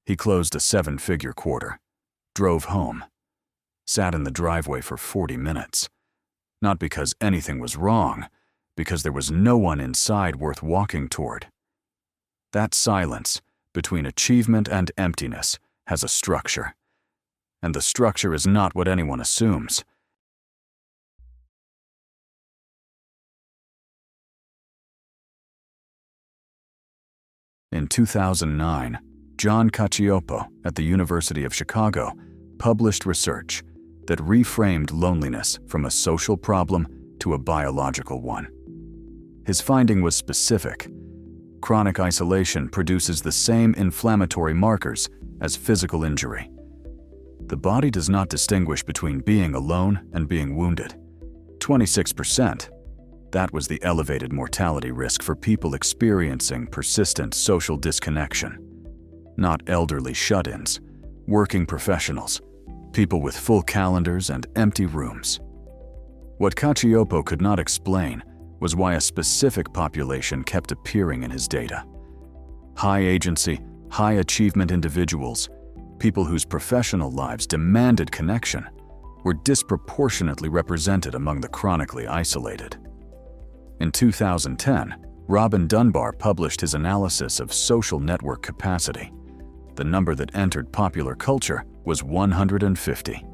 He closed a 7-figure quarter, drove home, sat in the driveway for 40 minutes. Not because anything was wrong, because there was no one inside worth walking toward. That silence between achievement and emptiness has a structure, and the structure is not what anyone assumes. In 2009, John Cacioppo at the University of Chicago published research that reframed loneliness from a social problem to a biological one. His finding was specific. Chronic isolation produces the same inflammatory markers as physical injury. The body does not distinguish between being alone and being wounded. 26%. That was the elevated mortality risk for people experiencing persistent social disconnection. Not elderly shut-ins, working professionals, people with full calendars and empty rooms. What Cacioppo could not explain was why a specific population kept appearing in his data. High agency, high achievement individuals, people whose professional lives demanded connection, were disproportionately represented among the chronically isolated. In 2010, Robin Dunbar published his analysis of social network capacity. The number that entered popular culture was 150,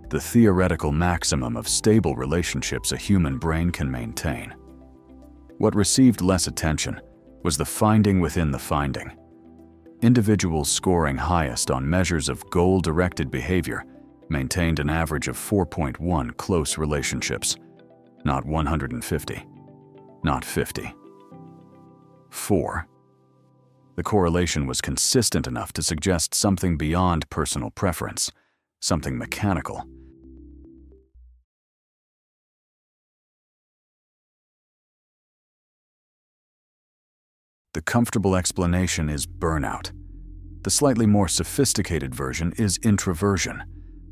the theoretical maximum of stable relationships a human brain can maintain. What received less attention was the finding within the finding. Individuals scoring highest on measures of goal-directed behavior maintained an average of 4.1 close relationships, not 150. Not 50. 4. The correlation was consistent enough to suggest something beyond personal preference, something mechanical. The comfortable explanation is burnout. The slightly more sophisticated version is introversion,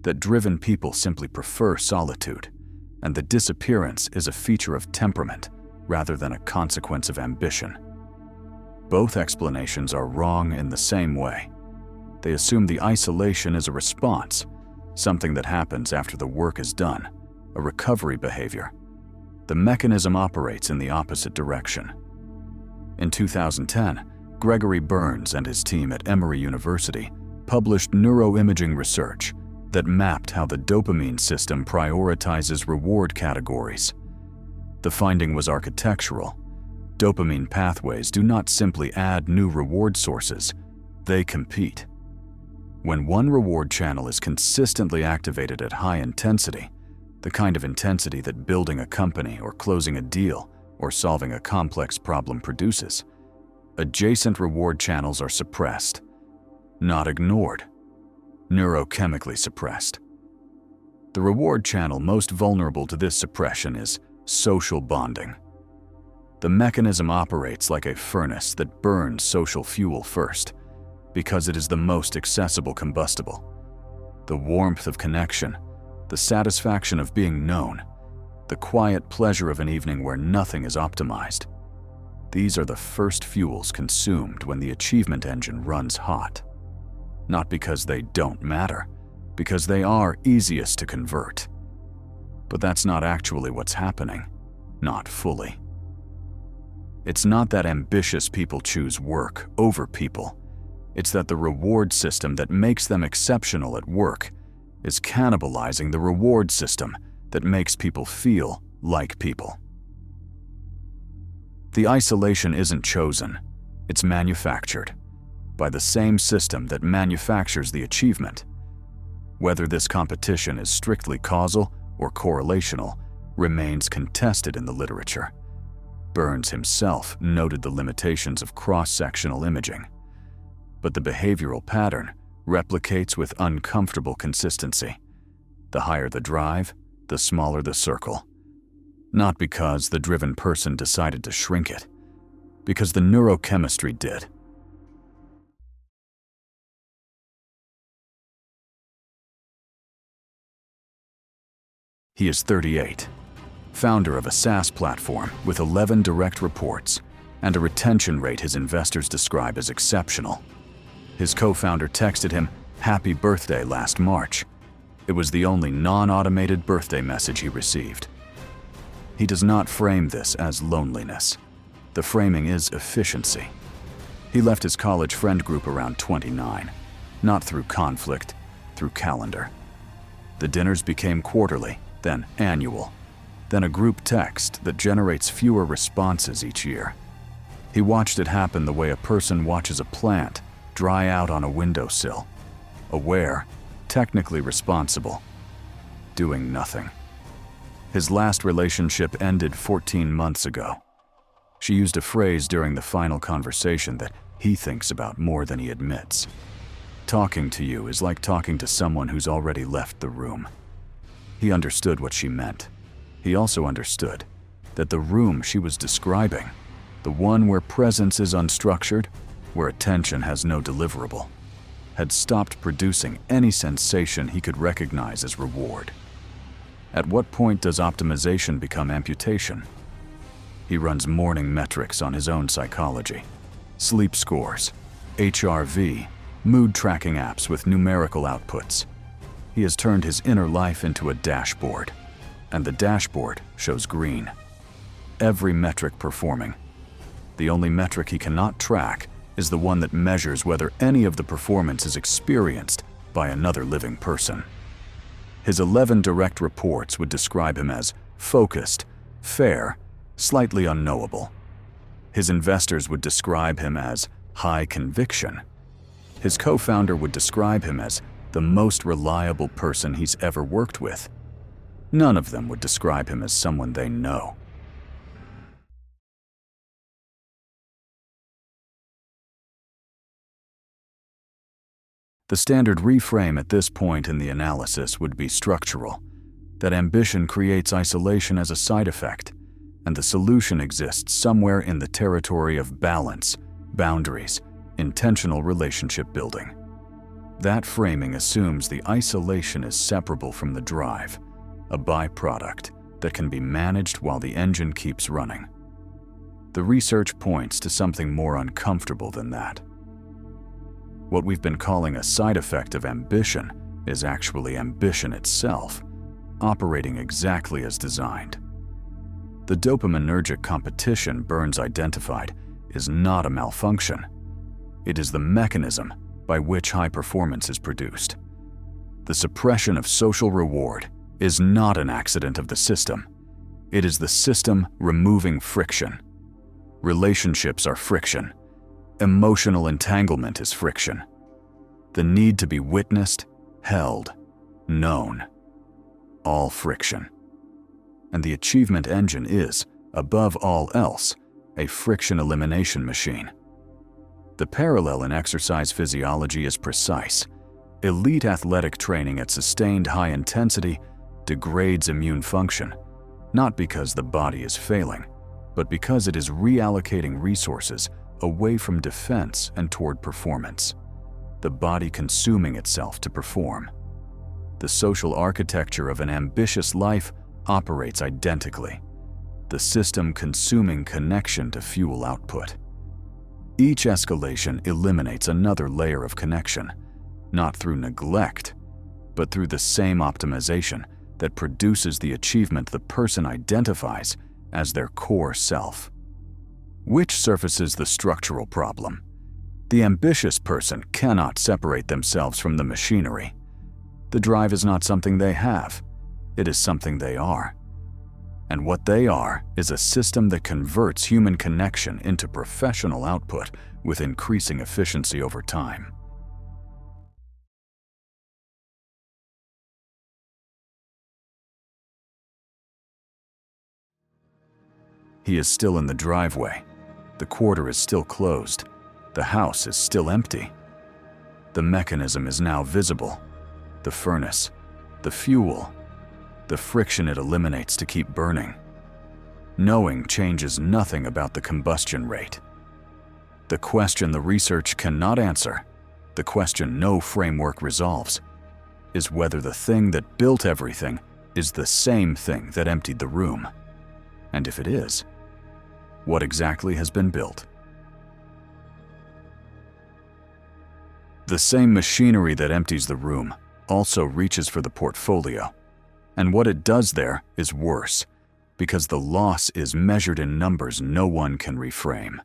that driven people simply prefer solitude, and the disappearance is a feature of temperament rather than a consequence of ambition. Both explanations are wrong in the same way. They assume the isolation is a response, something that happens after the work is done, a recovery behavior. The mechanism operates in the opposite direction. In 2010, Gregory Berns and his team at Emory University published neuroimaging research that mapped how the dopamine system prioritizes reward categories. The finding was architectural. Dopamine pathways do not simply add new reward sources, they compete. When one reward channel is consistently activated at high intensity, the kind of intensity that building a company or closing a deal or solving a complex problem produces, adjacent reward channels are suppressed, not ignored, neurochemically suppressed. The reward channel most vulnerable to this suppression is social bonding. The mechanism operates like a furnace that burns social fuel first, because it is the most accessible combustible. The warmth of connection, the satisfaction of being known, the quiet pleasure of an evening where nothing is optimized. These are the first fuels consumed when the achievement engine runs hot. Not because they don't matter, because they are easiest to convert. But that's not actually what's happening, not fully. It's not that ambitious people choose work over people. It's that the reward system that makes them exceptional at work is cannibalizing the reward system that makes people feel like people. The isolation isn't chosen, it's manufactured by the same system that manufactures the achievement. Whether this competition is strictly causal or correlational remains contested in the literature. Berns himself noted the limitations of cross-sectional imaging, but the behavioral pattern replicates with uncomfortable consistency. The higher the drive, the smaller the circle. Not because the driven person decided to shrink it, because the neurochemistry did. He is 38, founder of a SaaS platform with 11 direct reports and a retention rate his investors describe as exceptional. His co-founder texted him, "Happy birthday" last March. It was the only non-automated birthday message he received. He does not frame this as loneliness. The framing is efficiency. He left his college friend group around 29, not through conflict, through calendar. The dinners became quarterly, then annual, then a group text that generates fewer responses each year. He watched it happen the way a person watches a plant dry out on a windowsill, aware, technically responsible, doing nothing. His last relationship ended 14 months ago. She used a phrase during the final conversation that he thinks about more than he admits. Talking to you is like talking to someone who's already left the room. He understood what she meant. He also understood that the room she was describing, the one where presence is unstructured, where attention has no deliverable, had stopped producing any sensation he could recognize as reward. At what point does optimization become amputation? He runs morning metrics on his own psychology. Sleep scores, HRV, mood tracking apps with numerical outputs. He has turned his inner life into a dashboard, and the dashboard shows green. Every metric performing. The only metric he cannot track is the one that measures whether any of the performance is experienced by another living person. His 11 direct reports would describe him as focused, fair, slightly unknowable. His investors would describe him as high conviction. His co-founder would describe him as the most reliable person he's ever worked with. None of them would describe him as someone they know. The standard reframe at this point in the analysis would be structural, that ambition creates isolation as a side effect, and the solution exists somewhere in the territory of balance, boundaries, intentional relationship building. That framing assumes the isolation is separable from the drive, a byproduct that can be managed while the engine keeps running. The research points to something more uncomfortable than that. What we've been calling a side effect of ambition is actually ambition itself, operating exactly as designed. The dopaminergic competition Berns identified is not a malfunction. It is the mechanism by which high performance is produced. The suppression of social reward is not an accident of the system. It is the system removing friction. Relationships are friction. Emotional entanglement is friction. The need to be witnessed, held, known. All friction. And the achievement engine is, above all else, a friction elimination machine. The parallel in exercise physiology is precise. Elite athletic training at sustained high intensity degrades immune function, not because the body is failing, but because it is reallocating resources away from defense and toward performance, the body consuming itself to perform. The social architecture of an ambitious life operates identically, the system consuming connection to fuel output. Each escalation eliminates another layer of connection, not through neglect, but through the same optimization that produces the achievement the person identifies as their core self. Which surfaces the structural problem. The ambitious person cannot separate themselves from the machinery. The drive is not something they have, it is something they are. And what they are is a system that converts human connection into professional output with increasing efficiency over time. He is still in the driveway. The quarter is still closed. The house is still empty. The mechanism is now visible. The furnace, the fuel, the friction it eliminates to keep burning. Knowing changes nothing about the combustion rate. The question the research cannot answer, the question no framework resolves, is whether the thing that built everything is the same thing that emptied the room. And if it is, what exactly has been built? The same machinery that empties the room also reaches for the portfolio. And what it does there is worse, because the loss is measured in numbers no one can reframe.